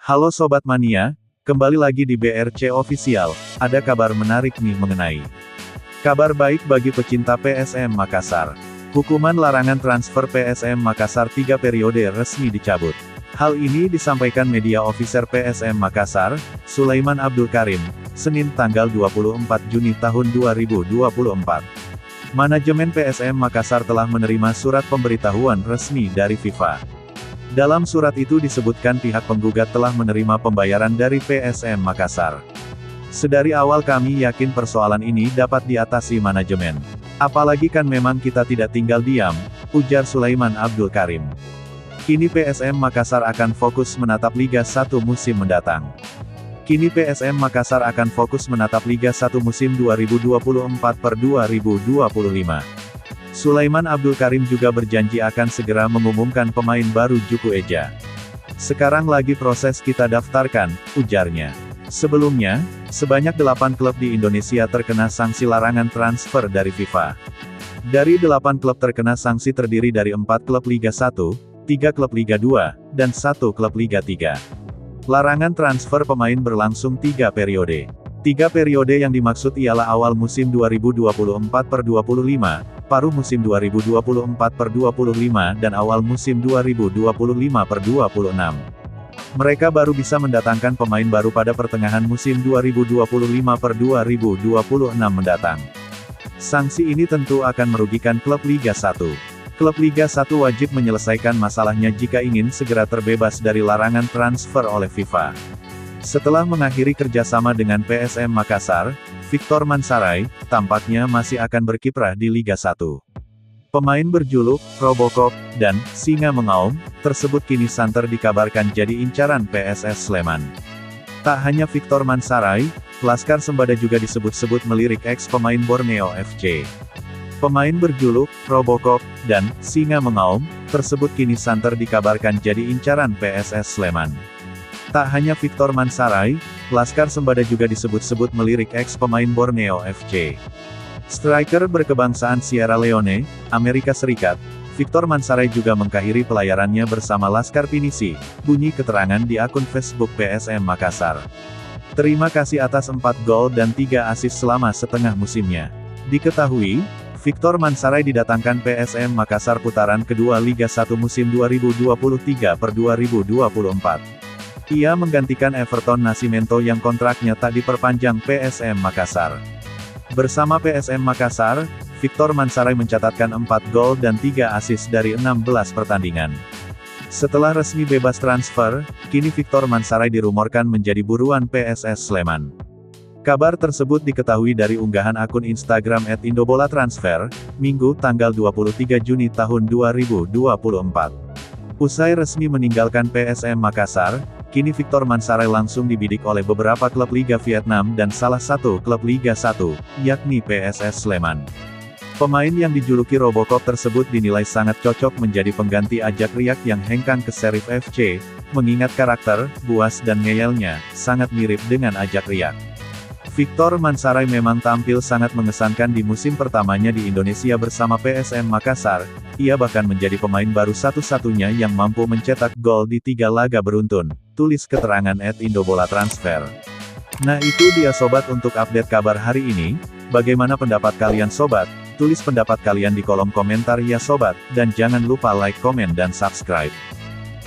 Halo Sobat Mania, kembali lagi di BRC Official, ada kabar menarik nih mengenai kabar baik bagi pecinta PSM Makassar. Hukuman larangan transfer PSM Makassar 3 periode resmi dicabut. Hal ini disampaikan media officer PSM Makassar, Sulaiman Abdul Karim, Senin tanggal 24 Juni tahun 2024. Manajemen PSM Makassar telah menerima surat pemberitahuan resmi dari FIFA. Dalam surat itu disebutkan pihak penggugat telah menerima pembayaran dari PSM Makassar. Sedari awal kami yakin persoalan ini dapat diatasi manajemen. Apalagi kan memang kita tidak tinggal diam, ujar Sulaiman Abdul Karim. Kini PSM Makassar akan fokus menatap Liga 1 musim mendatang. Kini PSM Makassar akan fokus menatap Liga 1 musim 2024/2025. Sulaiman Abdul Karim juga berjanji akan segera mengumumkan pemain baru Juku Eja. Sekarang lagi proses kita daftarkan, ujarnya. Sebelumnya, sebanyak 8 klub di Indonesia terkena sanksi larangan transfer dari FIFA. Dari 8 klub terkena sanksi terdiri dari 4 klub Liga 1, 3 klub Liga 2, dan 1 klub Liga 3. Larangan transfer pemain berlangsung 3 periode. 3 periode yang dimaksud ialah awal musim 2024/25, paruh musim 2024/25 dan awal musim 2025/26. Mereka baru bisa mendatangkan pemain baru pada pertengahan musim 2025/2026 mendatang. Sanksi ini tentu akan merugikan klub Liga 1. Klub Liga 1 wajib menyelesaikan masalahnya jika ingin segera terbebas dari larangan transfer oleh FIFA. Setelah mengakhiri kerjasama dengan PSM Makassar, Victor Mansaray, tampaknya masih akan berkiprah di Liga 1. Pemain berjuluk Robocop dan Singa Mengaum tersebut kini santer dikabarkan jadi incaran PSS Sleman. Tak hanya Victor Mansaray, Laskar Sembada juga disebut-sebut melirik ex-pemain Borneo FC. Pemain berjuluk Robocop dan Singa Mengaum tersebut kini santer dikabarkan jadi incaran PSS Sleman. Tak hanya Victor Mansaray, Laskar Sembada juga disebut-sebut melirik ex-pemain Borneo FC. Striker berkebangsaan Sierra Leone, Amerika Serikat, Victor Mansaray juga mengakhiri pelayarannya bersama Laskar Pinisi, bunyi keterangan di akun Facebook PSM Makassar. Terima kasih atas 4 gol dan 3 assist selama setengah musimnya. Diketahui, Victor Mansaray didatangkan PSM Makassar putaran kedua Liga 1 musim 2023/2024. Ia menggantikan Everton Nascimento yang kontraknya tak diperpanjang PSM Makassar. Bersama PSM Makassar, Victor Mansaray mencatatkan 4 gol dan 3 assist dari 16 pertandingan. Setelah resmi bebas transfer, kini Victor Mansaray dirumorkan menjadi buruan PSS Sleman. Kabar tersebut diketahui dari unggahan akun Instagram @indobolatransfer, Minggu tanggal 23 Juni tahun 2024. Usai resmi meninggalkan PSM Makassar, kini Victor Mansaray langsung dibidik oleh beberapa klub Liga Vietnam dan salah satu klub Liga 1, yakni PSS Sleman. Pemain yang dijuluki Robocop tersebut dinilai sangat cocok menjadi pengganti Ajak Riak yang hengkang ke Sheriff FC, mengingat karakter, buas dan ngeyelnya, sangat mirip dengan Ajak Riak. Victor Mansaray memang tampil sangat mengesankan di musim pertamanya di Indonesia bersama PSM Makassar. Ia bahkan menjadi pemain baru satu-satunya yang mampu mencetak gol di 3 laga beruntun, tulis keterangan @indobolatransfer. Nah itu dia sobat untuk update kabar hari ini. Bagaimana pendapat kalian sobat? Tulis pendapat kalian di kolom komentar ya sobat, dan jangan lupa like, komen dan subscribe.